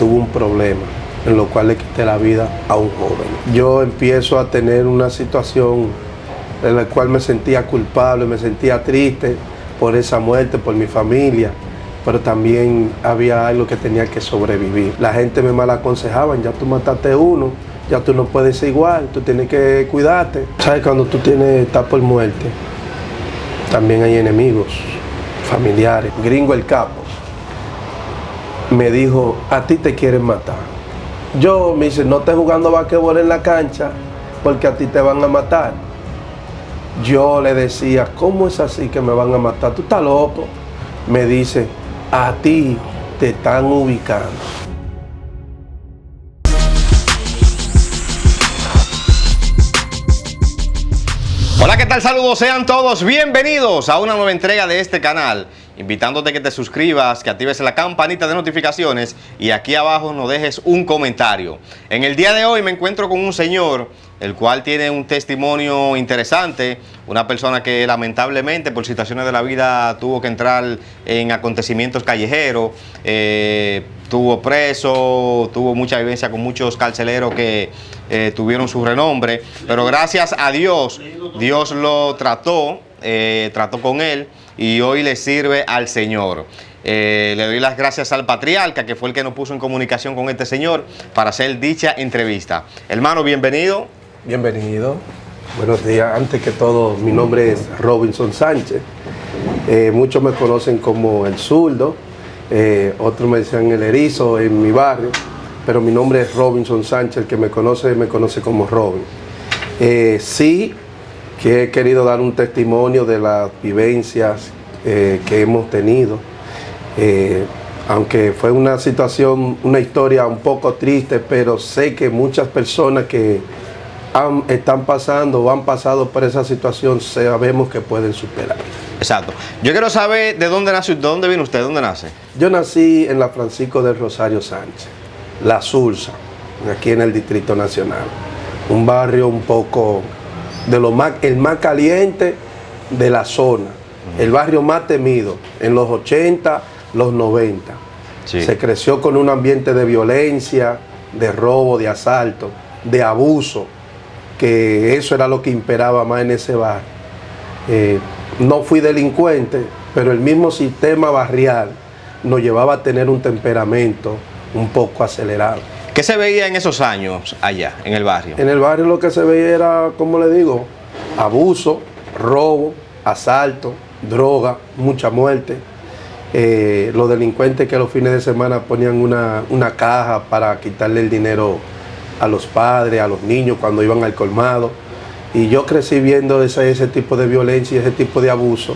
tuvo un problema en lo cual le quité la vida a un joven. Yo empiezo a tener una situación en la cual me sentía culpable, me sentía triste por esa muerte, por mi familia, pero también había algo que tenía que sobrevivir. La gente me mal aconsejaba, ya tú mataste uno, ya tú no puedes ser igual, tú tienes que cuidarte. ¿Sabes? Cuando tú estás por muerte, también hay enemigos, familiares. Gringo el Capo me dijo, a ti te quieren matar. Yo me dice, no estés jugando basquetbol en la cancha porque a ti te van a matar. Yo le decía, ¿cómo es así que me van a matar? Tú estás loco. Me dice, a ti te están ubicando. Hola, ¿qué tal? Saludos, sean todos bienvenidos a una nueva entrega de este canal. Invitándote a que te suscribas, que actives la campanita de notificaciones y aquí abajo nos dejes un comentario. En el día de hoy me encuentro con un señor, el cual tiene un testimonio interesante. Una persona que lamentablemente por situaciones de la vida tuvo que entrar en acontecimientos callejeros, estuvo preso, tuvo mucha vivencia con muchos carceleros que tuvieron su renombre, pero gracias a Dios, Dios lo trató con él y hoy le sirve al Señor. Le doy las gracias al patriarca, que fue el que nos puso en comunicación con este señor para hacer dicha entrevista. Hermano, bienvenido. Bienvenido. Buenos días. Antes que todo, mi nombre es Robinson Sánchez. Muchos me conocen como El Zurdo, otros me decían El Erizo en mi barrio, pero mi nombre es Robinson Sánchez. El que me conoce como Robin. Sí, que he querido dar un testimonio de las vivencias que hemos tenido, aunque fue una situación, una historia un poco triste, pero sé que muchas personas que están pasando o han pasado por esa situación sabemos que pueden superar. Exacto. Yo quiero saber de dónde nace, de dónde viene usted, ¿dónde nace? Yo nací en la Francisco del Rosario Sánchez, La Sursa, aquí en el Distrito Nacional, un barrio un poco el más caliente de la zona, el barrio más temido en los 80, los 90. Sí. Se creció con un ambiente de violencia, de robo, de asalto, de abuso, que eso era lo que imperaba más en ese barrio. No fui delincuente, pero el mismo sistema barrial nos llevaba a tener un temperamento un poco acelerado. ¿Qué se veía en esos años allá, en el barrio? En el barrio lo que se veía era, como le digo, abuso, robo, asalto, droga, mucha muerte. Los delincuentes que los fines de semana ponían una caja para quitarle el dinero a los padres, a los niños cuando iban al colmado. Y yo crecí viendo ese tipo de violencia y ese tipo de abuso.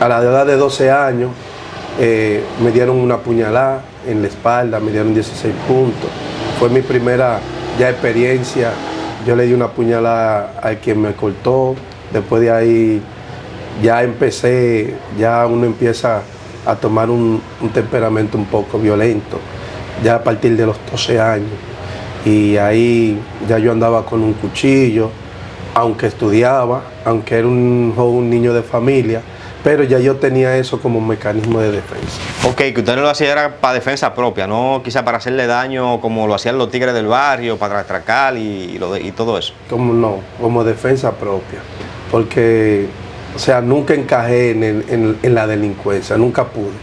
A la edad de 12 años me dieron una puñalada en la espalda, me dieron 16 puntos. Fue mi primera ya experiencia. Yo le di una puñalada a quien me cortó. Después de ahí ya uno empieza a tomar un temperamento un poco violento, ya a partir de los 12 años. Y ahí ya yo andaba con un cuchillo, aunque estudiaba, aunque era un niño de familia, pero ya yo tenía eso como un mecanismo de defensa. Ok, que usted no lo hacía era para defensa propia, no quizá para hacerle daño como lo hacían los tigres del barrio, para atracar y todo eso. Como defensa propia, porque, o sea, nunca encajé en la delincuencia, nunca pude.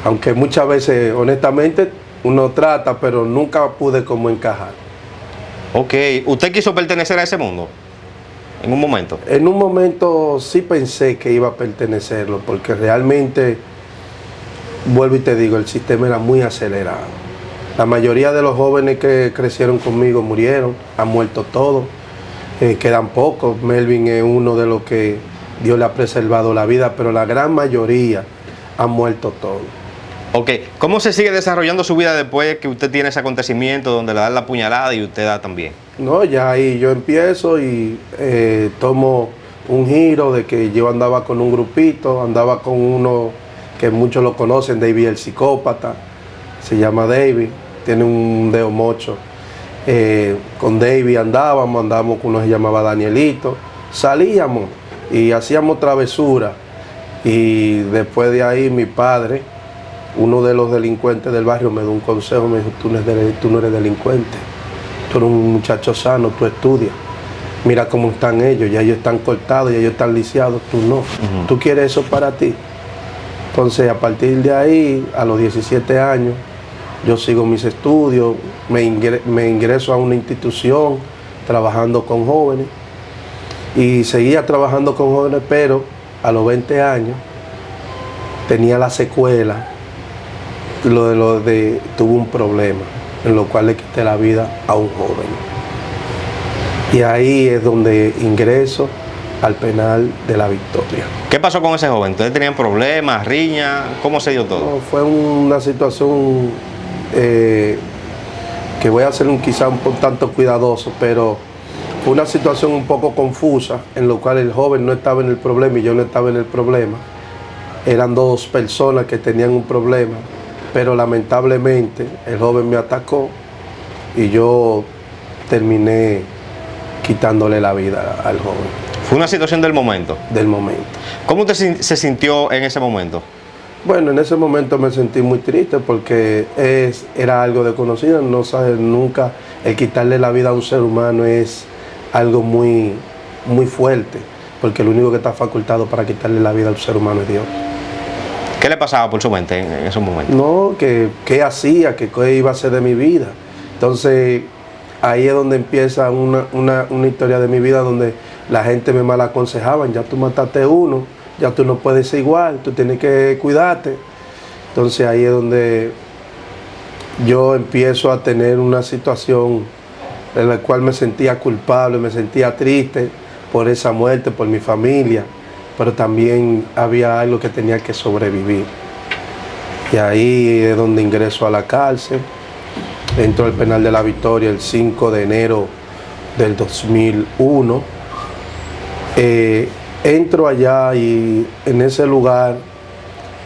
Aunque muchas veces, honestamente, uno trata, pero nunca pude como encajar. Ok, ¿usted quiso pertenecer a ese mundo? ¿En un momento? En un momento sí pensé que iba a pertenecerlo, porque realmente, vuelvo y te digo, el sistema era muy acelerado. La mayoría de los jóvenes que crecieron conmigo murieron, han muerto todos, quedan pocos. Melvin es uno de los que Dios le ha preservado la vida, pero la gran mayoría han muerto todos. Ok, ¿cómo se sigue desarrollando su vida después que usted tiene ese acontecimiento donde le dan la puñalada y usted da también? No, ya ahí yo empiezo y tomo un giro de que yo andaba con un grupito, andaba con uno que muchos lo conocen, David el psicópata, se llama David, tiene un dedo mocho. Con David andábamos con uno que se llamaba Danielito, salíamos y hacíamos travesuras. Y después de ahí mi padre uno de los delincuentes del barrio me dio un consejo, me dijo, tú no eres delincuente, tú eres un muchacho sano, tú estudias. Mira cómo están ellos, ya ellos están cortados, ya ellos están lisiados, tú no. Tú quieres eso para ti. Entonces, a partir de ahí, a los 17 años, yo sigo mis estudios, me ingreso a una institución trabajando con jóvenes y seguía trabajando con jóvenes, pero a los 20 años tenía la secuela, tuve un problema en lo cual le quité la vida a un joven. Y ahí es donde ingreso al penal de La Victoria. ¿Qué pasó con ese joven? ¿Ustedes tenían problemas, riña? ¿Cómo se dio todo? No, fue una situación que voy a ser quizá un tanto cuidadoso, pero fue una situación un poco confusa en lo cual el joven no estaba en el problema y yo no estaba en el problema. Eran dos personas que tenían un problema, pero lamentablemente el joven me atacó y yo terminé quitándole la vida al joven. ¿Fue una situación del momento? Del momento. ¿Cómo usted se sintió en ese momento? Bueno, en ese momento me sentí muy triste porque era algo desconocido. No sabes, nunca el quitarle la vida a un ser humano es algo muy, muy fuerte, porque el único que está facultado para quitarle la vida al ser humano es Dios. ¿Qué le pasaba por su mente en esos momentos? No, qué hacía, qué iba a hacer de mi vida. Entonces, ahí es donde empieza una historia de mi vida donde la gente me mal aconsejaba, ya tú mataste uno, ya tú no puedes ser igual, tú tienes que cuidarte. Entonces ahí es donde yo empiezo a tener una situación en la cual me sentía culpable, me sentía triste por esa muerte, por mi familia, pero también había algo que tenía que sobrevivir. Y ahí es donde ingreso a la cárcel. Entro al penal de La Victoria el 5 de enero del 2001. Entro allá y en ese lugar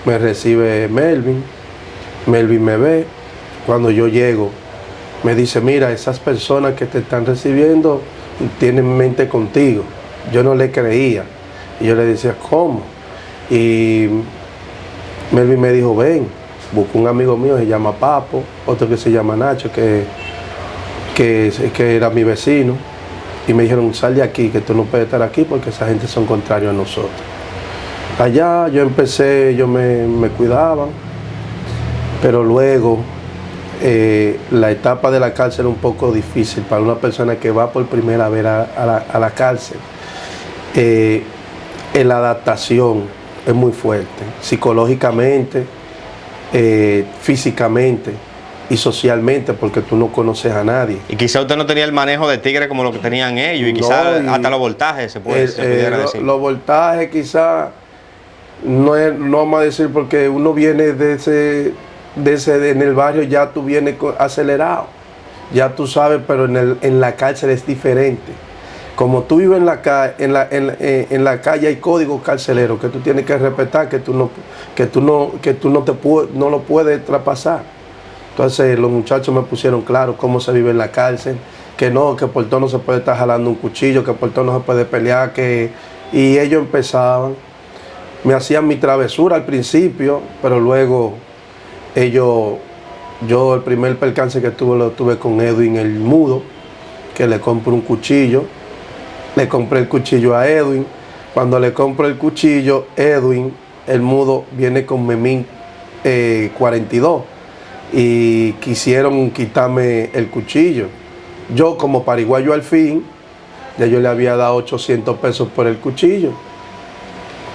me recibe Melvin. Melvin me ve. Cuando yo llego, me dice, mira, esas personas que te están recibiendo tienen mente contigo. Yo no le creía. Y yo le decía, ¿cómo? Y Melvin me dijo, ven. Busco un amigo mío, se llama Papo, otro que se llama Nacho, que era mi vecino, y me dijeron, sal de aquí, que tú no puedes estar aquí porque esa gente son contrarios a nosotros. Allá yo empecé, ellos me cuidaban, pero luego la etapa de la cárcel es un poco difícil para una persona que va por primera vez a la cárcel. La adaptación es muy fuerte, psicológicamente, físicamente y socialmente, porque tú no conoces a nadie. Y quizá usted no tenía el manejo de tigre como lo que tenían ellos, y quizá hasta los voltajes se pudiera decir. Los voltajes quizá no vamos a decir, porque uno viene en el barrio ya tú vienes acelerado, ya tú sabes, pero en la cárcel es diferente. Como tú vives en la calle hay códigos carceleros que tú tienes que respetar, que tú no lo puedes traspasar. Entonces los muchachos me pusieron claro cómo se vive en la cárcel, que por todo no se puede estar jalando un cuchillo, que por todo no se puede pelear, y ellos empezaban, me hacían mi travesura al principio, pero luego yo el primer percance que tuve lo tuve con Edwin el mudo, que le compro un cuchillo. Le compré el cuchillo a Edwin. Cuando le compro el cuchillo, Edwin, el mudo, viene con Memín 42 y quisieron quitarme el cuchillo. Yo, como pariguayo al fin, ya yo le había dado 800 pesos por el cuchillo.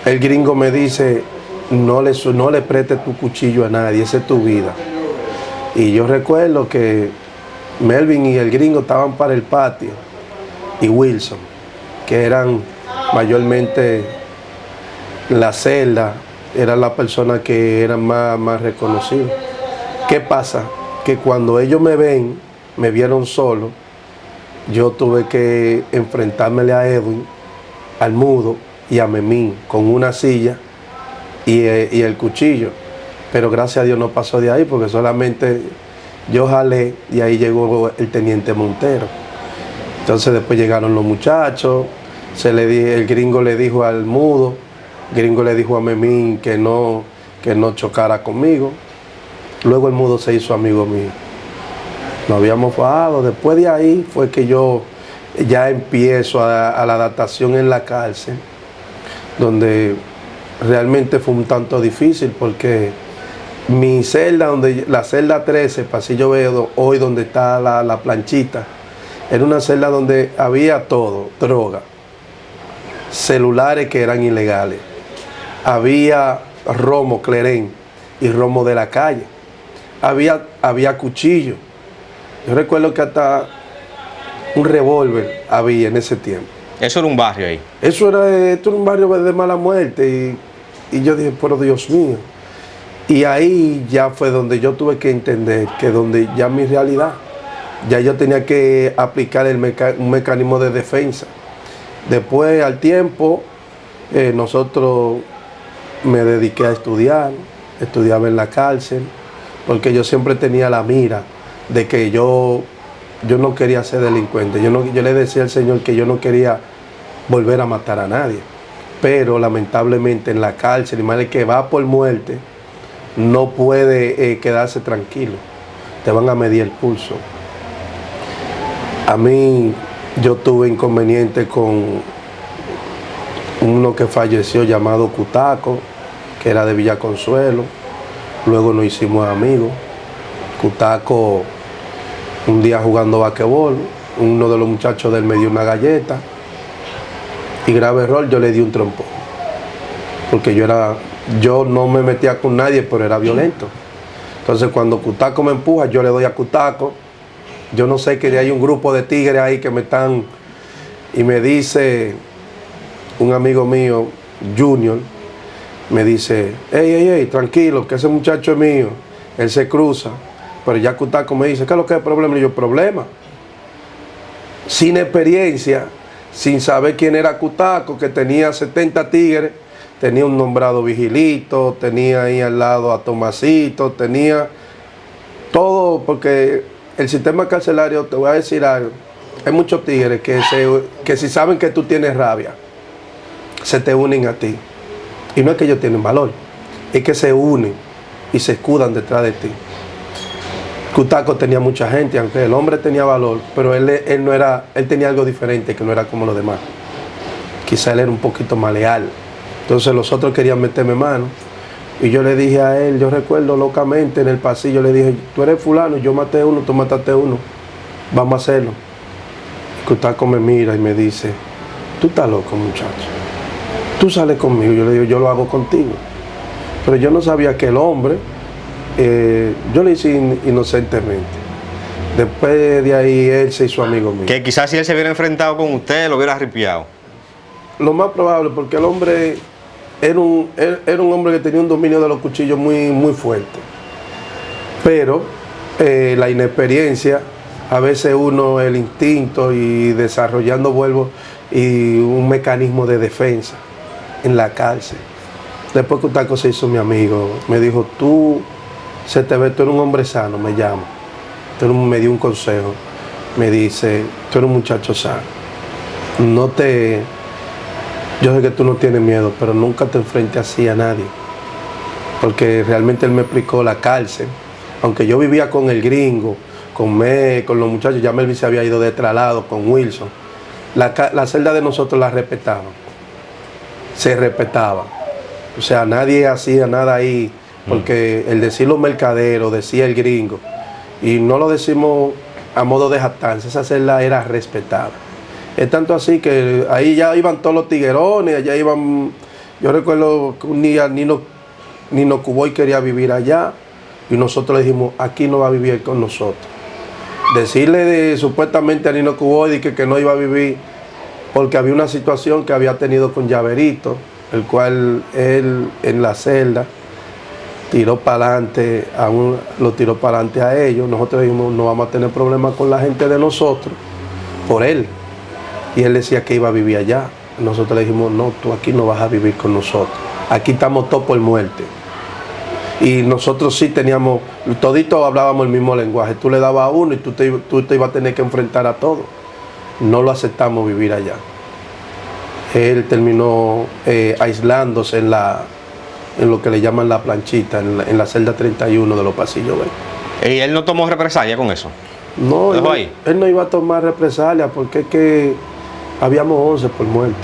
El gringo me dice, no le prestes tu cuchillo a nadie, esa es tu vida. Y yo recuerdo que Melvin y el gringo estaban para el patio, y Wilson, que eran mayormente la celda, eran las personas que eran más reconocidas. ¿Qué pasa? Que cuando ellos me vieron solo, yo tuve que enfrentármele a Edwin, al mudo y a Memín con una silla y el cuchillo. Pero gracias a Dios no pasó de ahí, porque solamente yo jalé y ahí llegó el teniente Montero. Entonces después llegaron los muchachos, el gringo le dijo al mudo, el gringo le dijo a Memín que no chocara conmigo. Luego el mudo se hizo amigo mío. Nos habíamos fajado. Después de ahí fue que yo ya empiezo a la adaptación en la cárcel, donde realmente fue un tanto difícil porque mi celda, la celda 13, pasillo veo hoy donde está la planchita, era una celda donde había todo: droga, celulares que eran ilegales, había romo Clerén y romo de la calle, había cuchillo. Yo recuerdo que hasta un revólver había en ese tiempo. Eso era un barrio ahí. Esto era un barrio de mala muerte y yo dije, pero Dios mío. Y ahí ya fue donde yo tuve que entender que donde ya mi realidad, ya yo tenía que aplicar un mecanismo de defensa. Después, al tiempo, nosotros me dediqué a estudiar, estudiaba en la cárcel, porque yo siempre tenía la mira de que yo no quería ser delincuente. Yo le decía al Señor que yo no quería volver a matar a nadie. Pero lamentablemente en la cárcel, y más el que va por muerte, no puede quedarse tranquilo. Te van a medir el pulso. A mí, yo tuve inconveniente con uno que falleció llamado Cutaco, que era de Villa Consuelo. Luego nos hicimos amigos. Cutaco, un día jugando basquetbol, uno de los muchachos de él me dio una galleta y grave error, yo le di un trompón. Porque yo no me metía con nadie, pero era violento. Entonces cuando Cutaco me empuja, yo le doy a Cutaco. Yo no sé que hay un grupo de tigres ahí que me están... Y me dice un amigo mío, Junior, me dice, hey, tranquilo, que ese muchacho es mío. Él se cruza. Pero ya Cutaco me dice, ¿qué es lo que es el problema? Y yo, problema. Sin experiencia, sin saber quién era Cutaco, que tenía 70 tigres, tenía un nombrado Vigilito, tenía ahí al lado a Tomasito, tenía todo, porque el sistema carcelario, te voy a decir algo, hay muchos tigres que si saben que tú tienes rabia, se te unen a ti. Y no es que ellos tienen valor, es que se unen y se escudan detrás de ti. Cutaco tenía mucha gente, aunque el hombre tenía valor, pero él tenía algo diferente, que no era como los demás. Quizá él era un poquito más leal. Entonces los otros querían meterme mano. Y yo le dije a él, yo recuerdo locamente en el pasillo, le dije, tú eres fulano, yo maté uno, tú mataste uno, vamos a hacerlo. Y Cutaco me mira y me dice, tú estás loco, muchacho, tú sales conmigo. Yo le digo, yo lo hago contigo. Pero yo no sabía que el hombre, yo le hice inocentemente. Después de ahí él se hizo amigo mío. Que quizás si él se hubiera enfrentado con usted, lo hubiera ripiado. Lo más probable, porque el hombre era un hombre que tenía un dominio de los cuchillos muy fuerte. Pero la inexperiencia, a veces uno, el instinto y desarrollando y un mecanismo de defensa en la cárcel. Después Cutaco se hizo mi amigo, me dijo, tú eres un hombre sano, me llama. Me dio un consejo, me dice, tú eres un muchacho sano. Yo sé que tú no tienes miedo, pero nunca te enfrentes así a nadie. Porque realmente él me explicó la cárcel. Aunque yo vivía con el gringo, con los muchachos, ya Melvin se había ido de traslado con Wilson. La celda de nosotros la respetaban. Se respetaba. O sea, nadie hacía nada ahí, porque el decir los mercaderos, decía el gringo, y no lo decimos a modo de jactancia, esa celda era respetada. Es tanto así que ahí ya iban todos los tiguerones, allá iban, yo recuerdo que un día Nino Cuboy quería vivir allá, y nosotros le dijimos, aquí no va a vivir con nosotros. Decirle supuestamente a Nino Cuboy que no iba a vivir, porque había una situación que había tenido con Llaverito, el cual él en la celda tiró para adelante a ellos. Nosotros dijimos, no vamos a tener problemas con la gente de nosotros por él. Y él decía que iba a vivir allá. Nosotros le dijimos, no, tú aquí no vas a vivir con nosotros. Aquí estamos todos por muerte. Y nosotros sí teníamos, toditos hablábamos el mismo lenguaje. Tú le dabas a uno y tú te ibas a tener que enfrentar a todos. No lo aceptamos vivir allá. Él terminó aislándose en lo que le llaman la planchita, en la celda 31 de los pasillos B. ¿Y él no tomó represalia con eso? No, ¿Dejó ahí? él no iba a tomar represalia porque es que habíamos 11 por muerte.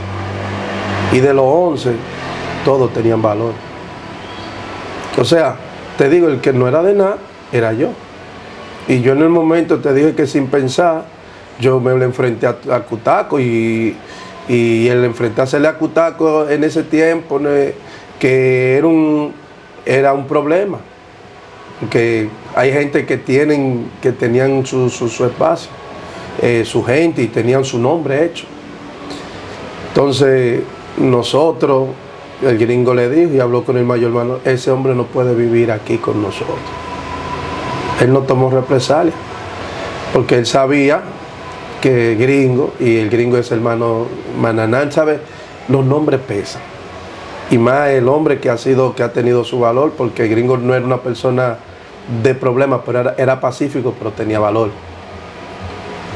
Y de los 11, todos tenían valor. O sea, te digo, el que no era de nada, era yo. Y yo en el momento te dije que sin pensar, yo me le enfrenté a Cutaco y el enfrentársele a Cutaco en ese tiempo, que era un problema. Porque hay gente que tenían su espacio, su gente, y tenían su nombre hecho. Entonces, nosotros, el gringo le dijo y habló con el mayor hermano, ese hombre no puede vivir aquí con nosotros. Él no tomó represalia, porque él sabía que el gringo, y el gringo es hermano Mananán, sabe, los nombres pesan. Y más el hombre que ha tenido su valor, porque el gringo no era una persona de problemas, pero era pacífico, pero tenía valor.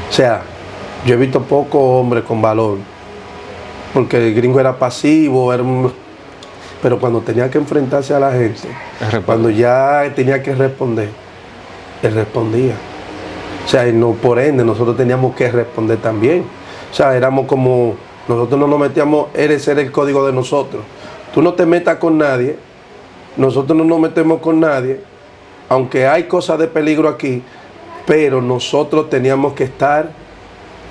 O sea, yo he visto pocos hombres con valor, porque el gringo era pasivo, pero cuando tenía que enfrentarse a la gente, cuando ya tenía que responder, él respondía. O sea, y no, por ende, nosotros teníamos que responder también. O sea, éramos como, nosotros no nos metíamos, ese era el código de nosotros. Tú no te metas con nadie, nosotros no nos metemos con nadie, aunque hay cosas de peligro aquí, pero nosotros teníamos que estar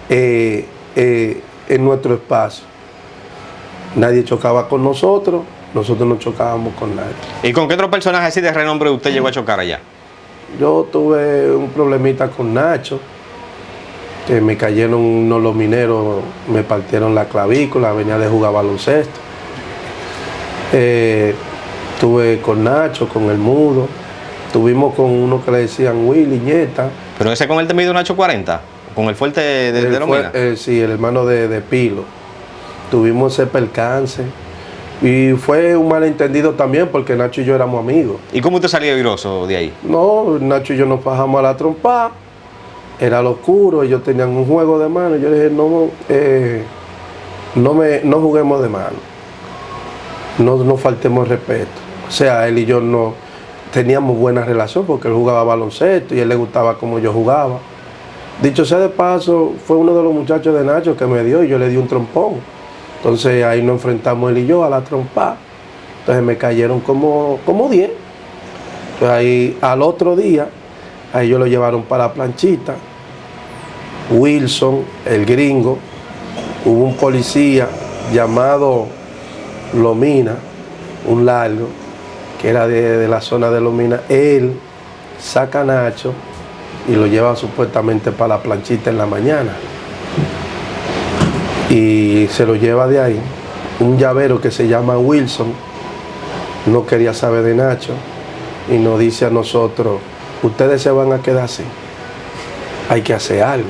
en nuestro espacio. Nadie chocaba con nosotros no chocábamos con nadie. ¿Y con qué otro personaje así de renombre usted llegó a chocar allá? Yo tuve un problemita con Nacho, que me cayeron los mineros, me partieron la clavícula, venía de jugar baloncesto. Tuve con Nacho, con el Mudo, tuvimos con uno que le decían Willy Ñeta. ¿Pero ese con él te mide un Nacho 40? ¿Con el fuerte de Lomina? Sí, el hermano de Pilo. Tuvimos ese percance. Y fue un malentendido también porque Nacho y yo éramos amigos. ¿Y cómo usted salió viroso de ahí? No, Nacho y yo nos bajamos a la trompa. Era lo oscuro, ellos tenían un juego de mano. Yo le dije, no juguemos de mano. No faltemos respeto. O sea, él y yo no teníamos buena relación porque él jugaba baloncesto y a él le gustaba como yo jugaba. Dicho sea de paso, fue uno de los muchachos de Nacho que me dio y yo le di un trompón. Entonces ahí nos enfrentamos él y yo a la trompa. Entonces me cayeron como 10. Entonces ahí al otro día, a ellos lo llevaron para la planchita. Wilson, el gringo, hubo un policía llamado Lomina, un largo, que era de la zona de Lomina. Él saca a Nacho y lo lleva supuestamente para la planchita en la mañana. Y se lo lleva de ahí. Un llavero que se llama Wilson no quería saber de Nacho y nos dice a nosotros, ustedes se van a quedar así, hay que hacer algo.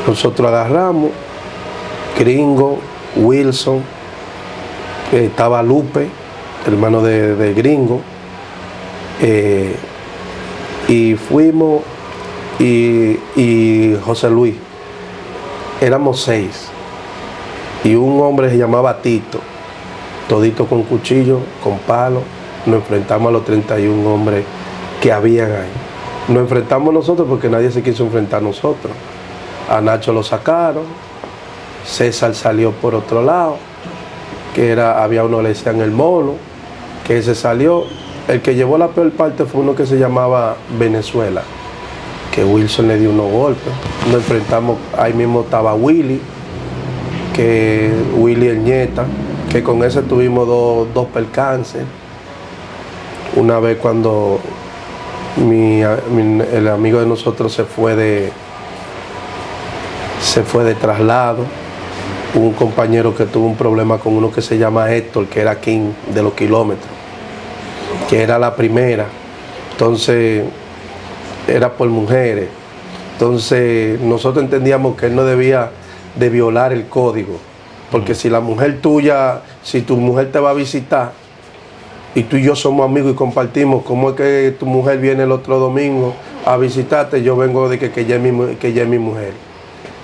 Nosotros agarramos, Gringo, Wilson, estaba Lupe, hermano de Gringo, y fuimos, y José Luis, éramos 6. Y un hombre se llamaba Tito, todito con cuchillo, con palo. Nos enfrentamos a los 31 hombres que habían ahí. Nos enfrentamos nosotros porque nadie se quiso enfrentar a nosotros. A Nacho lo sacaron, César salió por otro lado, había uno que le decían el mono, que ese salió. El que llevó la peor parte fue uno que se llamaba Venezuela, que Wilson le dio unos golpes. Nos enfrentamos, ahí mismo estaba Willy, que Willy el Ñeta, que con ese tuvimos dos percances. Una vez cuando el amigo de nosotros se fue de traslado, hubo un compañero que tuvo un problema con uno que se llama Héctor, que era King de los kilómetros, que era la primera. Entonces era por mujeres. Entonces nosotros entendíamos que él no debía de violar el código, porque si la mujer tuya, si tu mujer te va a visitar y tú y yo somos amigos y compartimos, ¿cómo es que tu mujer viene el otro domingo a visitarte? Yo vengo de que ya es mi mujer.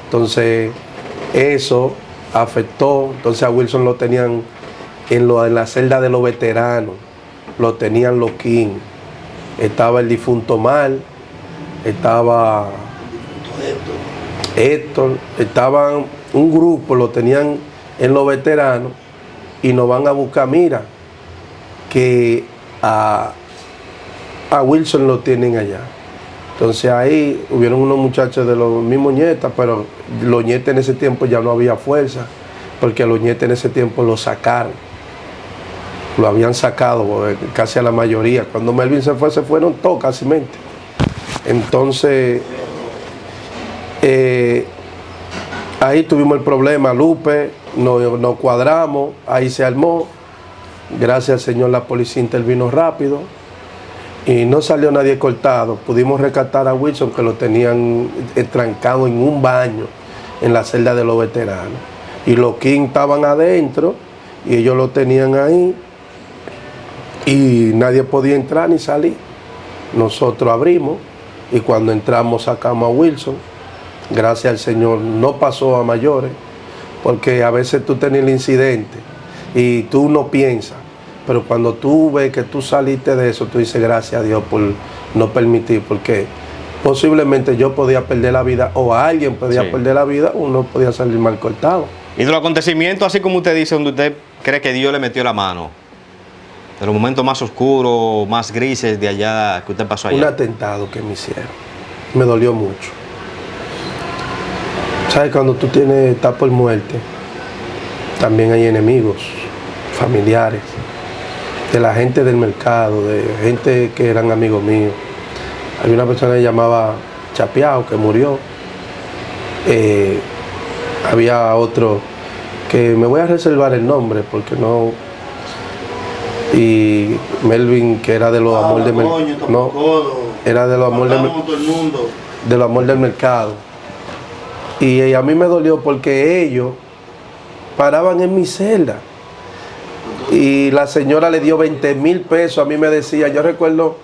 Entonces eso afectó. Entonces a Wilson lo tenían en la celda de los veteranos, lo tenían Loquín, estaba el difunto Mal, estaba Héctor, estaban un grupo, lo tenían en los veteranos y nos van a buscar. Mira, que a Wilson lo tienen allá. Entonces ahí hubieron unos muchachos de los mismos nietas, pero los nietas en ese tiempo ya no había fuerza, porque los nietas en ese tiempo lo sacaron. Lo habían sacado casi a la mayoría. Cuando Melvin se fueron todos casi mente. Entonces, ahí tuvimos el problema, Lupe, nos cuadramos, ahí se armó. Gracias al Señor la policía intervino rápido y no salió nadie cortado. Pudimos rescatar a Wilson, que lo tenían trancado en un baño en la celda de los veteranos. Y los King estaban adentro y ellos lo tenían ahí y nadie podía entrar ni salir. Nosotros abrimos y cuando entramos sacamos a Wilson. Gracias al Señor no pasó a mayores, porque a veces tú tienes el incidente y tú no piensas, pero cuando tú ves que tú saliste de eso, tú dices gracias a Dios por no permitir, porque posiblemente yo podía perder la vida o alguien podía perder la vida, uno podía salir mal cortado. Y de los acontecimientos, así como usted dice, donde usted cree que Dios le metió la mano, de los momentos más oscuros, más grises de allá, que usted pasó allá. Un atentado que me hicieron, me dolió mucho. ¿Sabes? Cuando tú estás por muerte, también hay enemigos, familiares, de la gente del mercado, de gente que eran amigos míos. Hay una persona que se llamaba Chapiao, que murió. Había otro que me voy a reservar el nombre porque no. Y Melvin, que era de los amor del mercado. No, era de los amor del mercado. Y a mí me dolió porque ellos paraban en mi celda. Y la señora le dio 20,000 pesos. A mí me decía, yo recuerdo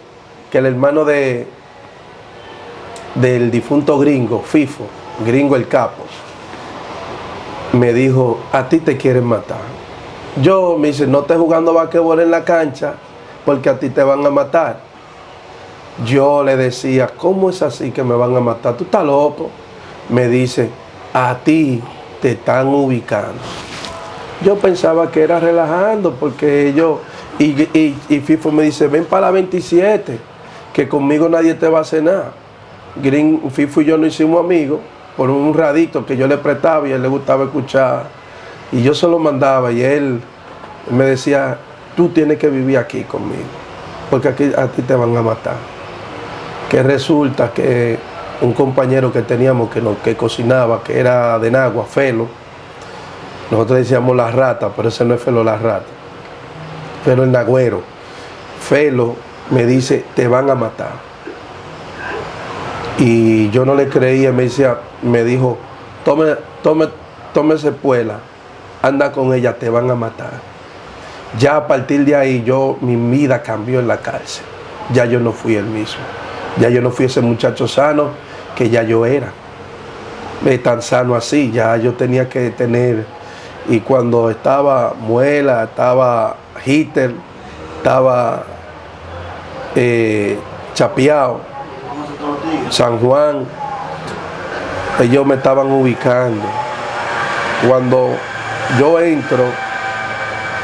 que el hermano del difunto Gringo, Fifo, Gringo el Capo, me dijo, a ti te quieren matar. Yo me dice, no estés jugando basquetbol en la cancha porque a ti te van a matar. Yo le decía, ¿cómo es así que me van a matar? ¿Tú estás loco? Me dice, a ti te están ubicando. Yo pensaba que era relajando porque ellos, y Fifo me dice, ven para la 27, que conmigo nadie te va a hacer nada. Fifo y yo nos hicimos amigos por un radito que yo le prestaba y a él le gustaba escuchar. Y yo se lo mandaba y él me decía, tú tienes que vivir aquí conmigo, porque aquí a ti te van a matar. Que resulta que un compañero que teníamos que cocinaba, que era de Nagua, Felo, nosotros decíamos la rata, pero ese no es Felo la rata, Felo el nagüero. Felo me dice, te van a matar. Y yo no le creía, me dijo, tome sepuela, anda con ella, te van a matar. Ya a partir de ahí mi vida cambió en la cárcel. Ya yo no fui el mismo. Ya yo no fui ese muchacho sano que ya yo era. Tan sano así, ya yo tenía que tener. Y cuando estaba Muela, estaba Hitler, estaba Chapiao, San Juan, ellos me estaban ubicando. Cuando yo entro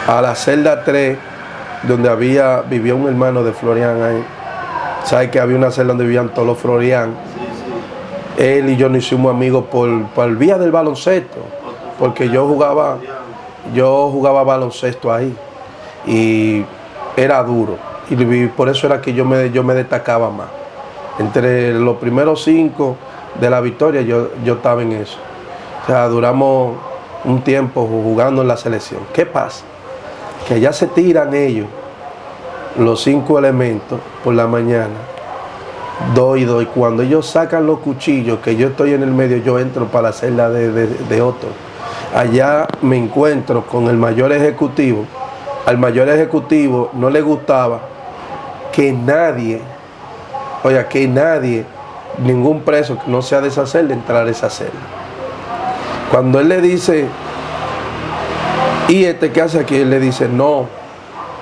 a la celda 3, donde vivía un hermano de Florian ahí. ¿Sabes que había una celda donde vivían todos los Florian? Él y yo nos hicimos amigos por vía del baloncesto, porque yo jugaba baloncesto ahí y era duro. Y por eso era que yo me destacaba más. Entre los primeros 5 de la victoria yo estaba en eso. O sea, duramos un tiempo jugando en la selección. ¿Qué pasa? Que ya se tiran ellos los 5 elementos por la mañana, 2 y 2, y cuando ellos sacan los cuchillos, que yo estoy en el medio, yo entro para la celda de otro. Allá me encuentro con el mayor ejecutivo. Al mayor ejecutivo no le gustaba que nadie, ningún preso que no sea de esa celda, entrar a esa celda. Cuando él le dice, Y este que hace aquí, él le dice, no,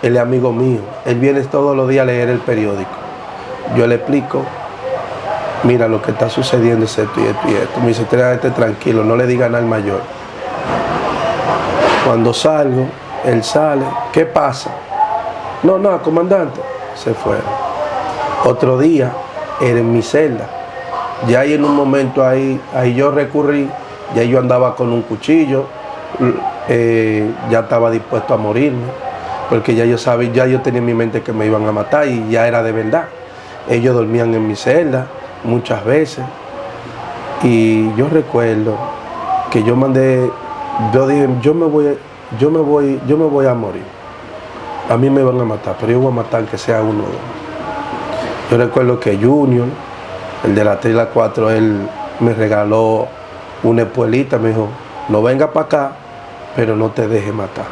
él es amigo mío, él viene todos los días a leer el periódico. Yo le explico, mira, lo que está sucediendo es esto y esto y esto. Me dice, tráete tranquilo, no le diga nada al mayor. Cuando salgo, él sale, ¿qué pasa? No, no, comandante, se fueron. Otro día, era en mi celda. Ya ahí en un momento ahí yo recurrí, ya yo andaba con un cuchillo, ya estaba dispuesto a morirme, porque ya yo sabía, ya yo tenía en mi mente que me iban a matar y ya era de verdad. Ellos dormían en mi celda muchas veces y yo recuerdo que yo mandé, yo dije, yo me voy a morir. A mí me van a matar, pero yo voy a matar que sea uno o dos. Yo recuerdo que Junior, el de la 3 y la 4, él me regaló una espuelita, me dijo, no venga para acá, pero no te dejes matar.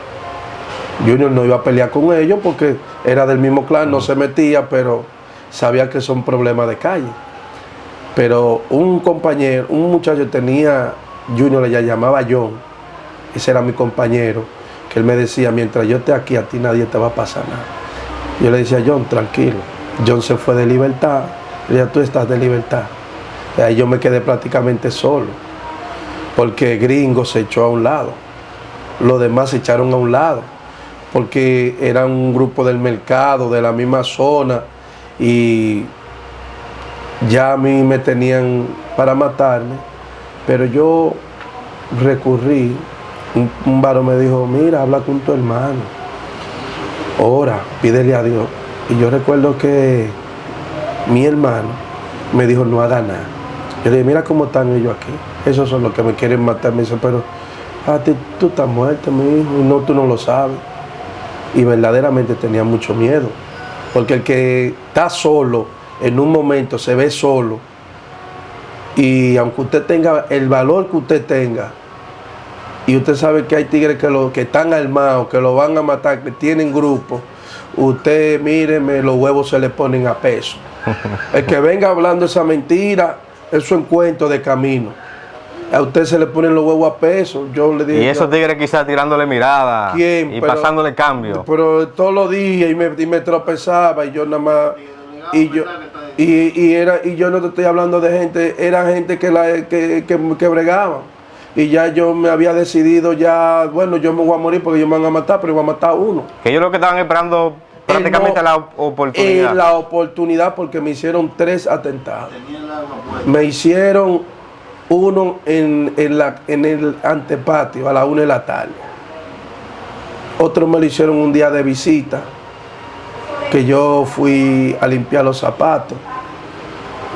Junior no iba a pelear con ellos porque era del mismo clan, no se metía, pero sabía que son problemas de calle. Pero un compañero, un muchacho tenía, Junior le llamaba John, ese era mi compañero, que él me decía, mientras yo esté aquí, a ti nadie te va a pasar nada. Yo le decía, John, tranquilo. John se fue de libertad, le decía, tú estás de libertad. Y ahí yo me quedé prácticamente solo, porque Gringo se echó a un lado, los demás se echaron a un lado, porque eran un grupo del mercado, de la misma zona, y ya a mí me tenían para matarme, pero yo recurrí, un varón me dijo, mira, habla con tu hermano, ora, pídele a Dios. Y yo recuerdo que mi hermano me dijo, no haga nada. Yo le dije, mira cómo están ellos aquí, esos son los que me quieren matar. Me dice, pero a ti, tú estás muerto, mi hijo, y no, tú no lo sabes. Y verdaderamente tenía mucho miedo, porque el que está solo, en un momento se ve solo, y aunque usted tenga el valor que usted tenga, y usted sabe que hay tigres que están armados, que lo van a matar, que tienen grupos, usted, míreme, los huevos se le ponen a peso. El que venga hablando esa mentira, eso es un cuento de camino. A usted se le ponen los huevos a peso. Yo le digo, y esos tigres quizás tirándole mirada. ¿quién? Y pasándole cambio. Pero todos los días y me tropezaba y yo nada más. Y yo no te estoy hablando de gente, era gente que bregaban. Y ya yo me había decidido ya, bueno, yo me voy a morir porque ellos me van a matar, pero voy a matar a uno. Que ellos lo que estaban esperando prácticamente la oportunidad. La oportunidad, porque me hicieron 3 atentados. Me hicieron uno en el antepatio a la 1 de la tarde. Otro me lo hicieron un día de visita, que yo fui a limpiar los zapatos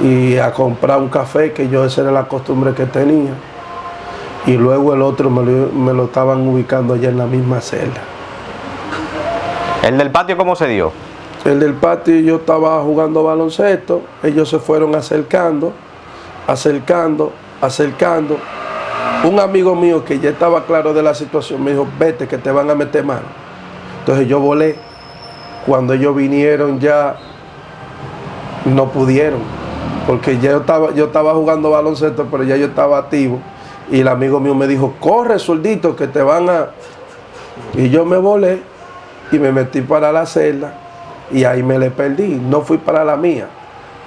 y a comprar un café, que yo esa era la costumbre que tenía. Y luego el otro me lo estaban ubicando allá en la misma celda. ¿El del patio cómo se dio? El del patio, yo estaba jugando baloncesto, ellos se fueron acercando. Un amigo mío que ya estaba claro de la situación me dijo, vete que te van a meter mano. Entonces yo volé. Cuando ellos vinieron ya no pudieron, porque ya yo estaba jugando baloncesto, pero ya yo estaba activo. Y el amigo mío me dijo, corre, soldito, que te van a... Y yo me volé y me metí para la celda y ahí me le perdí. No fui para la mía,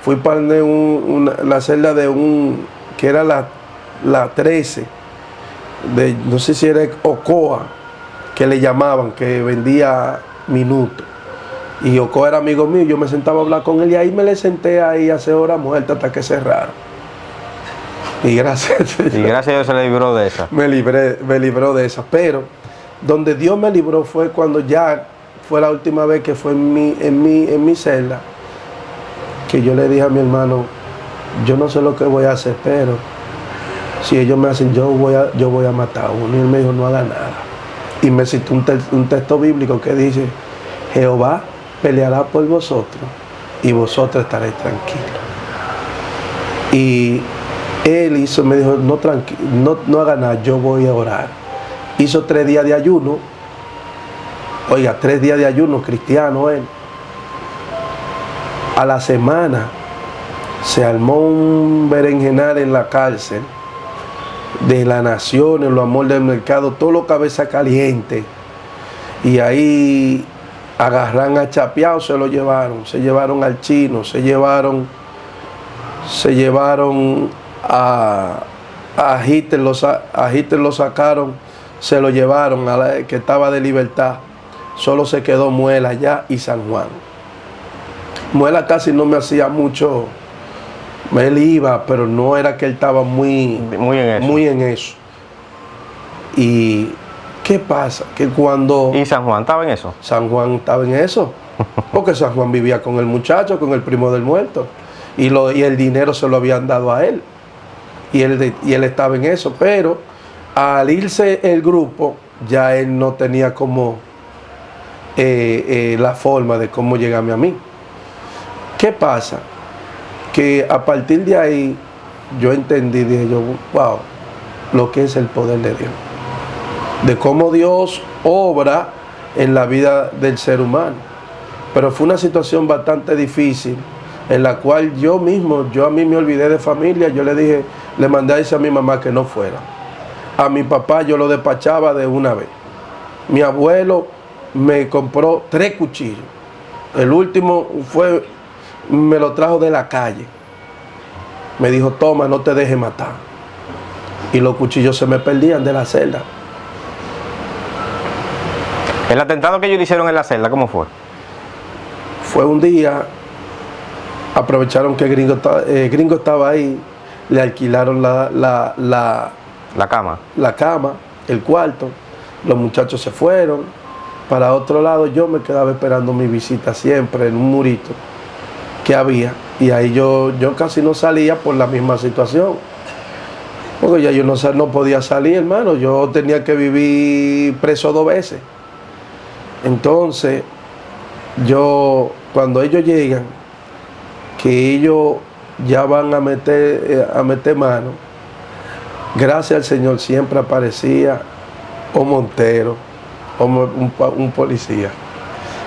fui para la celda de que era la 13, no sé si era Ocoa, que le llamaban, que vendía minutos. Y Ocoa era amigo mío, yo me sentaba a hablar con él y ahí me le senté ahí hace hora muerta hasta que cerraron. Y gracias a Dios se le libró de esa. me libró de esa. Pero donde Dios me libró fue cuando ya fue la última vez que fue en mi celda, que yo le dije a mi hermano, yo no sé lo que voy a hacer, pero si ellos me hacen, yo voy a matar a uno. Y él me dijo, no haga nada. Y me citó un texto bíblico que dice, Jehová peleará por vosotros y vosotros estaréis tranquilos. Y él me dijo, no haga nada, yo voy a orar. Hizo 3 días de ayuno. Oiga, 3 días de ayuno cristiano él. A la semana se armó un berenjenal en la cárcel de las naciones, los amores del mercado, todo lo cabeza caliente, Y ahí agarran a Chapeado, se llevaron al chino, se llevaron a Hitler, lo sacaron, se lo llevaron a la que estaba de libertad. Solo se quedó Muela allá y San Juan. Muela casi no me hacía mucho, él iba, pero no era que él estaba muy en eso. Y ¿qué pasa? Que cuando... ¿Y San Juan estaba en eso? San Juan estaba en eso, porque San Juan vivía con el muchacho, con el primo del muerto, y el dinero se lo habían dado a él, y él estaba en eso, pero al irse el grupo, ya él no tenía como la forma de cómo llegarme a mí. ¿Qué pasa? Que a partir de ahí, yo entendí, dije yo, wow, lo que es el poder de Dios, de cómo Dios obra en la vida del ser humano. Pero fue una situación bastante difícil, en la cual yo a mí me olvidé de familia. Yo le dije, le mandé a decir a mi mamá que no fuera. A mi papá yo lo despachaba de una vez. Mi abuelo me compró 3 cuchillos. El último me lo trajo de la calle. Me dijo, toma, no te dejes matar. Y los cuchillos se me perdían de la celda. ¿El atentado que ellos le hicieron en la celda, cómo fue? Fue un día, aprovecharon que Gringo estaba ahí, le alquilaron la cama, el cuarto, los muchachos se fueron para otro lado. Yo me quedaba esperando mi visita siempre en un murito que había, y ahí yo casi no salía por la misma situación, porque ya yo no podía salir, hermano. Yo tenía que vivir preso 2 veces. Entonces cuando ellos llegan, que ellos ya van a meter mano, gracias al Señor siempre aparecía o Montero o un policía,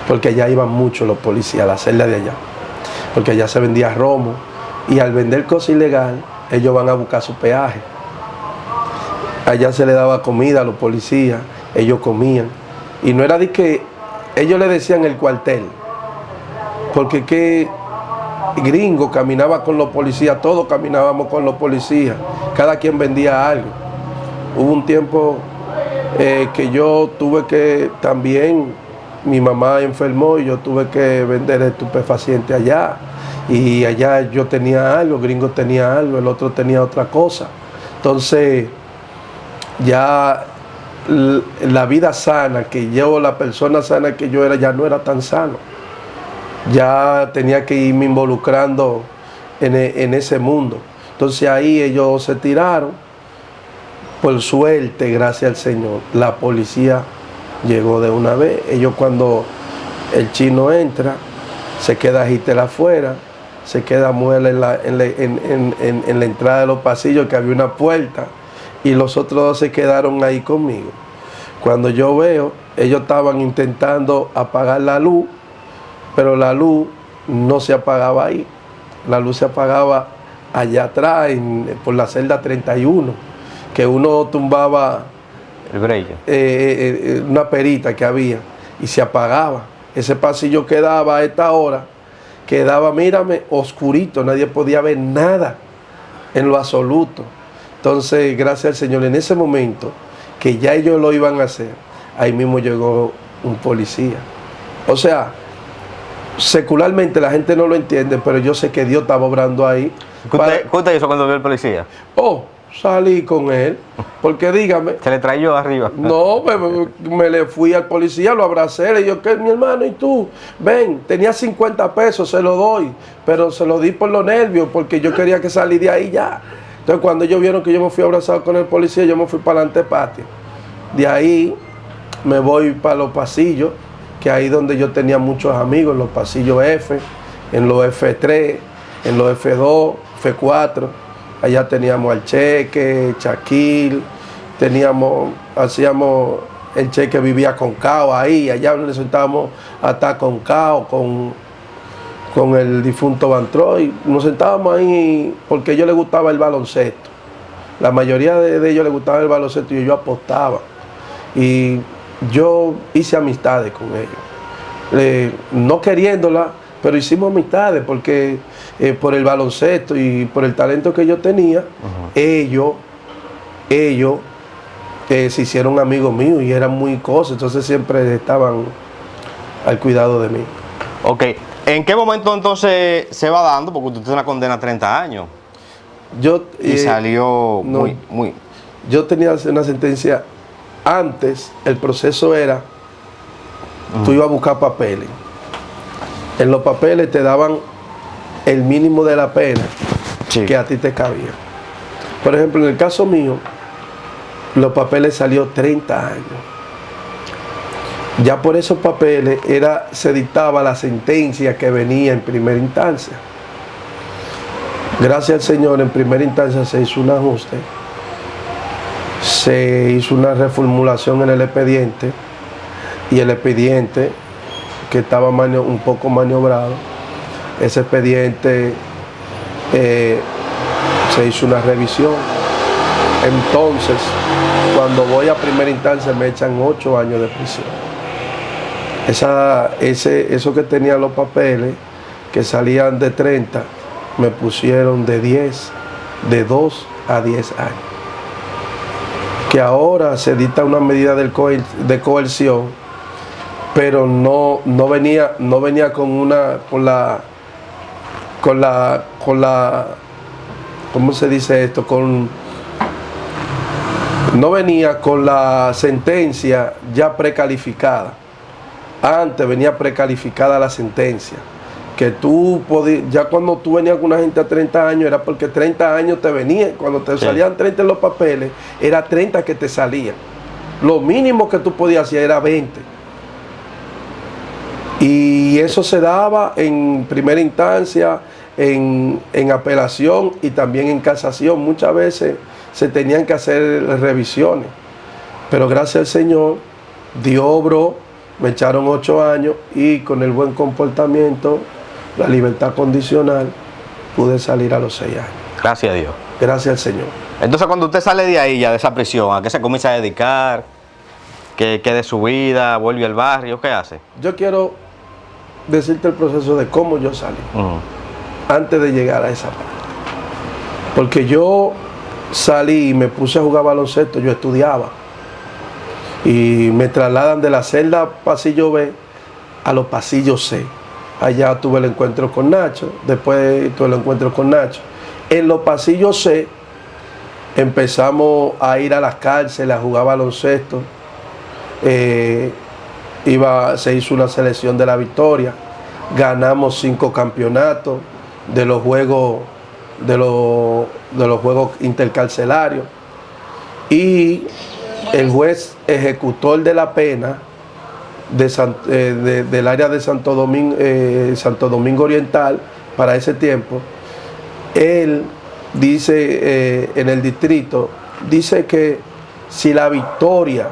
porque allá iban muchos los policías a la celda de allá, porque allá se vendía romo, y al vender cosas ilegal ellos van a buscar su peaje. Allá se le daba comida a los policías, ellos comían, y no era de que ellos le decían el cuartel, porque que Gringo caminaba con los policías, todos caminábamos con los policías, cada quien vendía algo. Hubo un tiempo que yo tuve que también, mi mamá enfermó y yo tuve que vender estupefacientes allá, y allá yo tenía algo, Gringo tenía algo, el otro tenía otra cosa. Entonces ya la vida sana que yo, la persona sana que yo era, ya no era tan sano. Ya tenía que irme involucrando en ese mundo. Entonces ahí ellos se tiraron. Por suerte, gracias al Señor, la policía llegó de una vez. Ellos, cuando el chino entra, se queda Hitler afuera, se queda Muela en la entrada de los pasillos, que había una puerta, y los otros 2 se quedaron ahí conmigo. Cuando yo veo, ellos estaban intentando apagar la luz, pero la luz no se apagaba ahí. La luz se apagaba allá atrás, por la celda 31, que uno tumbaba el break, una perita que había, y se apagaba. Ese pasillo quedaba a esta hora, quedaba, mírame, oscurito, nadie podía ver nada en lo absoluto. Entonces, gracias al Señor, en ese momento que ya ellos lo iban a hacer, ahí mismo llegó un policía. O sea, secularmente la gente no lo entiende, pero yo sé que Dios estaba obrando ahí. ¿Qué usted hizo cuando vio al policía? Salí con él, porque dígame. ¿Se le trayó arriba? No, me le fui al policía, lo abracé, le digo, ¿qué, mi hermano? ¿Y tú? Ven, tenía 50 pesos, se lo doy, pero se lo di por los nervios, porque yo quería que salí de ahí ya. Entonces, cuando ellos vieron que yo me fui abrazado con el policía, yo me fui para el antepatio. De ahí me voy para los pasillos, que ahí donde yo tenía muchos amigos, en los pasillos F, en los F3, en los F2, F4. Allá teníamos al Cheque, Shaquille, hacíamos, el Cheque vivía con Cao ahí, allá nos sentábamos a estar con Cao, con el difunto Van Troy. Nos sentábamos ahí porque a ellos les gustaba el baloncesto. La mayoría de ellos les gustaba el baloncesto y yo apostaba. Y yo hice amistades con ellos. No queriéndola, pero hicimos amistades porque por el baloncesto y por el talento que yo tenía, ellos se hicieron amigos míos y eran muy cosas, entonces siempre estaban al cuidado de mí. Ok, ¿en qué momento entonces se va dando? Porque usted tiene una condena a 30 años. Y salió no, muy... Yo tenía una sentencia antes, el proceso era, tú ibas a buscar papeles. En los papeles te daban el mínimo de la pena que a ti te cabía. Por ejemplo, en el caso mío, los papeles salió 30 años. Ya por esos papeles se dictaba la sentencia que venía en primera instancia. Gracias al Señor, en primera instancia se hizo un ajuste, se hizo una reformulación en el expediente y el expediente que estaba un poco maniobrado, ese expediente se hizo una revisión. Entonces, cuando voy a primera instancia me echan 8 años de prisión. Eso que tenía los papeles, que salían de 30, me pusieron de 2 a 10 años. Que ahora se dicta una medida de coerción, pero no venía con la ¿cómo se dice esto? No venía con la sentencia ya precalificada. Antes venía precalificada la sentencia. Que tú podías, ya cuando tú venías con una gente a 30 años, era porque 30 años te venían. Cuando te salían 30 en los papeles, era 30 que te salían. Lo mínimo que tú podías hacer era 20. Y eso se daba en primera instancia, en apelación y también en casación. Muchas veces se tenían que hacer revisiones. Pero gracias al Señor, Dios obró, me echaron 8 años y con el buen comportamiento, la libertad condicional, pude salir a los 6 años. Gracias a Dios. Gracias al Señor. Entonces, cuando usted sale de ahí, ya de esa prisión, ¿a qué se comienza a dedicar? ¿Qué de su vida? ¿Vuelve al barrio? ¿Qué hace? Yo quiero decirte el proceso de cómo yo salí, antes de llegar a esa parte. Porque yo salí y me puse a jugar baloncesto, yo estudiaba. Y me trasladan de la celda pasillo B a los pasillos C. Allá tuve el encuentro con Nacho, después tuve el encuentro con Nacho. En los pasillos C empezamos a ir a las cárceles, a jugar baloncesto. Se hizo una selección de la victoria. Ganamos 5 campeonatos de los juegos intercarcelarios. Y el juez ejecutor de la pena del área de Santo Domingo Oriental, para ese tiempo, él dice, en el distrito, dice que si la victoria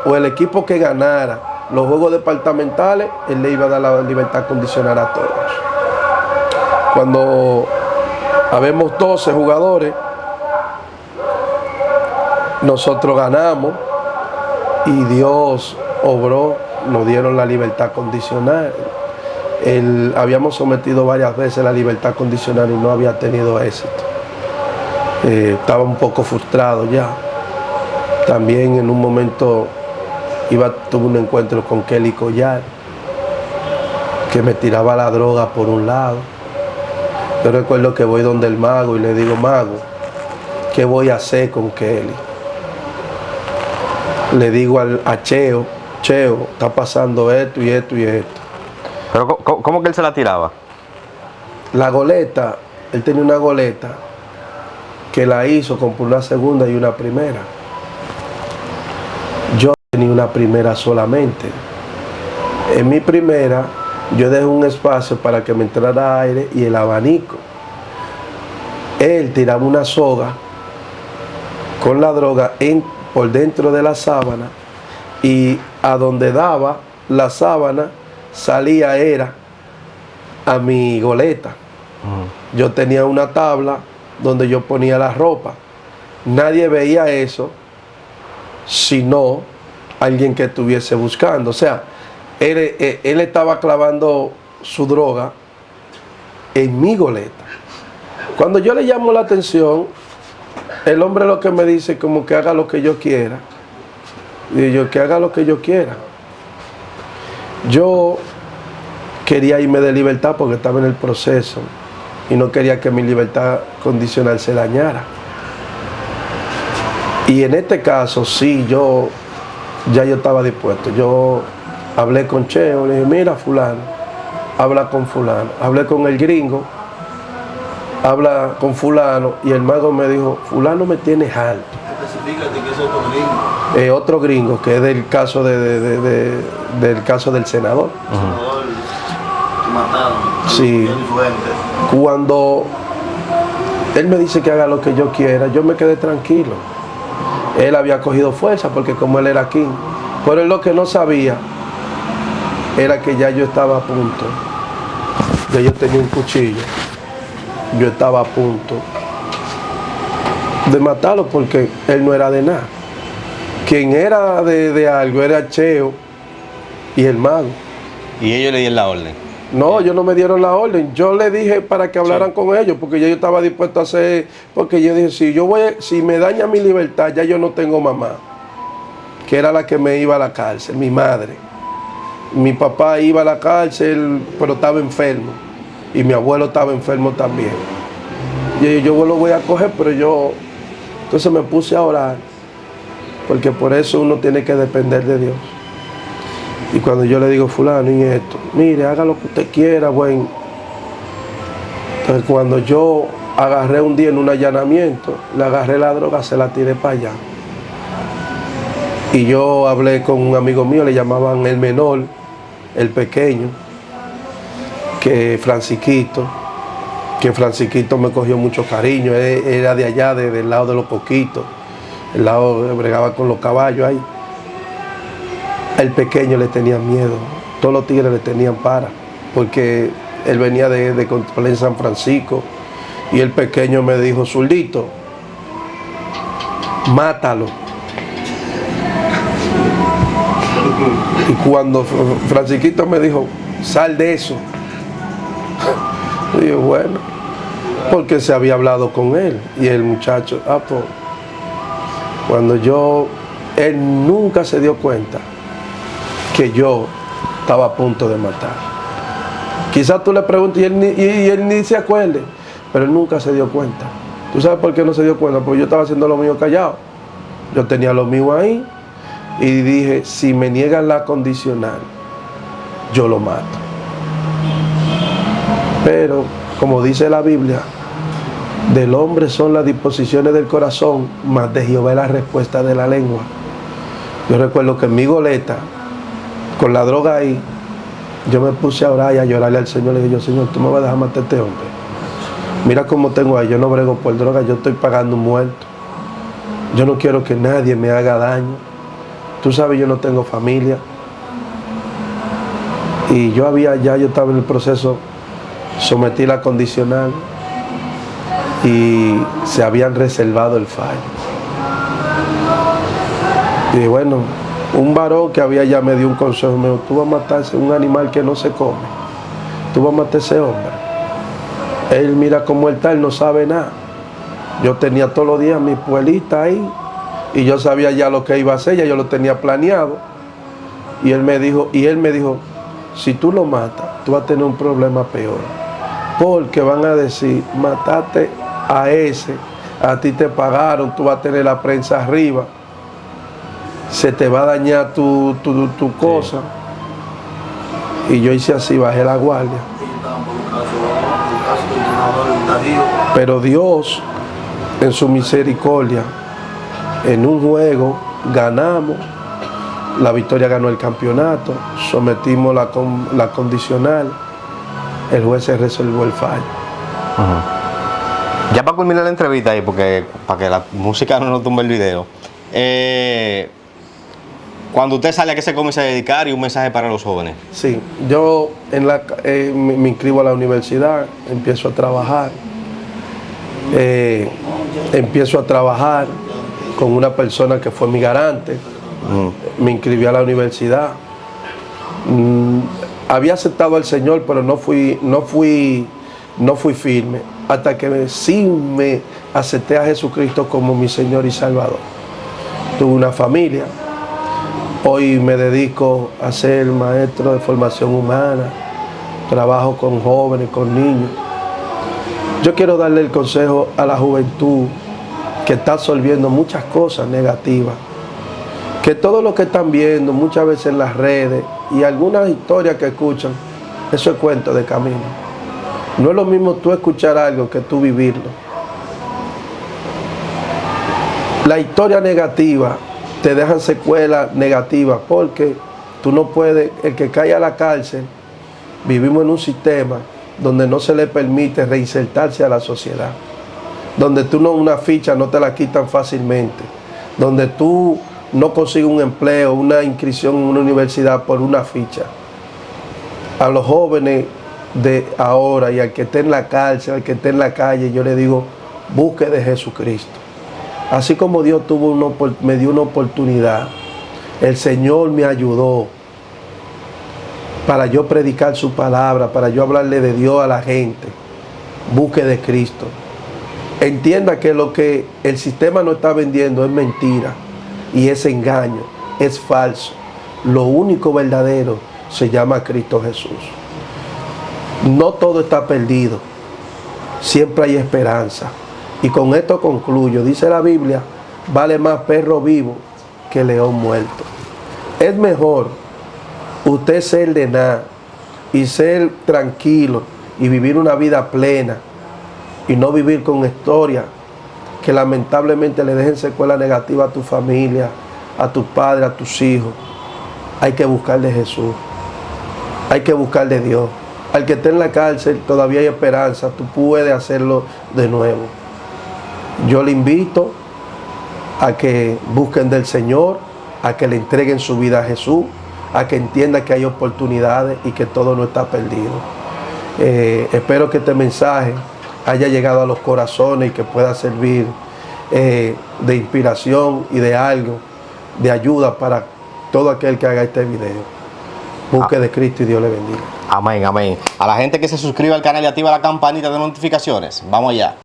o el equipo que ganara los juegos departamentales, él le iba a dar la libertad condicional a todos. Cuando habemos 12 jugadores, nosotros ganamos y Dios obró, nos dieron la libertad condicional. Habíamos sometido varias veces la libertad condicional y no había tenido éxito. Estaba un poco frustrado ya. También en un momento tuve un encuentro con Kelly Collar, que me tiraba la droga por un lado. Yo recuerdo que voy donde el mago y le digo: mago, ¿qué voy a hacer con Kelly? Le digo a Cheo, está pasando esto y esto y esto. ¿Pero cómo que él se la tiraba? La goleta, él tenía una goleta que la hizo, compró una segunda y una primera. Yo tenía una primera solamente. En mi primera, yo dejé un espacio para que me entrara aire y el abanico. Él tiraba una soga con la droga por dentro de la sábana, y a donde daba la sábana salía era a mi goleta. Yo tenía una tabla donde yo ponía la ropa. Nadie veía eso sino alguien que estuviese buscando. O sea, él estaba clavando su droga en mi goleta. Cuando yo le llamo la atención, el hombre lo que me dice como que haga lo que yo quiera. Y yo, que haga lo que yo quiera. Yo quería irme de libertad porque estaba en el proceso y no quería que mi libertad condicional se dañara. Y en este caso, sí, yo estaba dispuesto. Yo hablé con Cheo, le dije, mira, fulano, habla con fulano. Hablé con el gringo, habla con fulano, y el mago me dijo, fulano me tiene alto. Especifícate que es otro gringo. Otro gringo, que es del caso del caso del senador. Senador, mataron. Sí. Cuando él me dice que haga lo que yo quiera, yo me quedé tranquilo. Él había cogido fuerza porque como él era king, pero él lo que no sabía era que ya yo estaba a punto. Ya yo tenía un cuchillo. Yo estaba a punto de matarlo porque él no era de nada. Quien era de algo era Cheo y el mago. Y ellos le dieron la orden. No, ellos no me dieron la orden. Yo le dije para que hablaran con ellos, porque ya yo estaba dispuesto a hacer, porque yo dije, si me daña mi libertad, ya yo no tengo mamá, que era la que me iba a la cárcel, mi madre. Mi papá iba a la cárcel, pero estaba enfermo, y mi abuelo estaba enfermo también. Y yo lo voy a coger, pero entonces me puse a orar, porque por eso uno tiene que depender de Dios. Y cuando yo le digo, fulano, y esto, mire, haga lo que usted quiera, bueno. Entonces cuando yo agarré un día en un allanamiento, le agarré la droga, se la tiré para allá. Y yo hablé con un amigo mío, le llamaban el menor, el pequeño, que Francisquito me cogió mucho cariño. Él era de allá, del lado de los Coquitos, el lado bregaba con los caballos ahí. El pequeño le tenía miedo, todos los tigres le tenían porque él venía de control en San Francisco, y el pequeño me dijo, Zurdito, mátalo. Y cuando Francisquito me dijo, sal de eso, y yo, bueno, porque se había hablado con él, y el muchacho, pues, él nunca se dio cuenta que yo estaba a punto de matar. Quizás tú le preguntes y él ni se acuerde, pero él nunca se dio cuenta. ¿Tú sabes por qué no se dio cuenta? Porque yo estaba haciendo lo mío callado. Yo tenía lo mío ahí y dije, si me niegan la condicional, yo lo mato. Pero, como dice la Biblia, del hombre son las disposiciones del corazón, mas de Jehová es la respuesta de la lengua. Yo recuerdo que en mi goleta, con la droga ahí, yo me puse a orar y a llorarle al Señor. Le dije, Señor, tú me vas a dejar matar a este hombre. Mira cómo tengo ahí, yo no brego por droga, yo estoy pagando un muerto. Yo no quiero que nadie me haga daño. Tú sabes, yo no tengo familia. Y yo estaba en el proceso, sometí la condicional y se habían reservado el fallo. Y bueno, un varón que había ya me dio un consejo, me dijo, tú vas a matarse un animal que no se come, tú vas a matar a ese hombre. Él mira cómo él está, él no sabe nada. Yo tenía todos los días mi puelita ahí y yo sabía ya lo que iba a hacer, ya yo lo tenía planeado. Y él me dijo, si tú lo matas, tú vas a tener un problema peor, porque van a decir, mataste a ese, a ti te pagaron, tú vas a tener la prensa arriba, se te va a dañar tu cosa. Y yo hice así, bajé la guardia. Pero Dios, en su misericordia, en un juego ganamos, la Victoria ganó el campeonato, sometimos la condicional, el juez se resolvió el fallo. Ya para culminar la entrevista ahí, porque para que la música no nos tumbe el video, cuando usted sale, ¿a qué se comienza a dedicar? Y un mensaje para los jóvenes. Sí, yo me inscribo a la universidad, empiezo a trabajar. Empiezo a trabajar con una persona que fue mi garante, Me inscribí a la universidad. Había aceptado al Señor, pero no fui firme, hasta que sí me acepté a Jesucristo como mi Señor y Salvador. Tuve una familia. Hoy me dedico a ser maestro de formación humana. Trabajo con jóvenes, con niños. Yo quiero darle el consejo a la juventud que está absorbiendo muchas cosas negativas, que todo lo que están viendo muchas veces en las redes y algunas historias que escuchan, eso es cuento de camino. No es lo mismo tú escuchar algo que tú vivirlo. La historia negativa te dejan secuelas negativas porque tú no puedes, el que cae a la cárcel, vivimos en un sistema donde no se le permite reinsertarse a la sociedad, donde tú una ficha no te la quitan fácilmente, donde tú no consigues un empleo, una inscripción en una universidad por una ficha. A los jóvenes de ahora y al que esté en la cárcel, al que esté en la calle, yo le digo, busque de Jesucristo. Así como Dios me dio una oportunidad, el Señor me ayudó para yo predicar su palabra, para yo hablarle de Dios a la gente. Busque de Cristo. Entienda que lo que el sistema nos está vendiendo es mentira y es engaño, es falso. Lo único verdadero se llama Cristo Jesús. No todo está perdido, siempre hay esperanza. Y con esto concluyo. Dice la Biblia, vale más perro vivo que león muerto. Es mejor usted ser de nada y ser tranquilo y vivir una vida plena y no vivir con historias que lamentablemente le dejen secuela negativa a tu familia, a tus padres, a tus hijos. Hay que buscar de Jesús, hay que buscar de Dios. Al que esté en la cárcel todavía hay esperanza, tú puedes hacerlo de nuevo. Yo le invito a que busquen del Señor, a que le entreguen su vida a Jesús, a que entienda que hay oportunidades y que todo no está perdido. Espero que este mensaje haya llegado a los corazones y que pueda servir de inspiración y de algo, de ayuda para todo aquel que haga este video. Busque de Cristo y Dios le bendiga. Amén, amén. A la gente que se suscriba al canal y activa la campanita de notificaciones, vamos allá.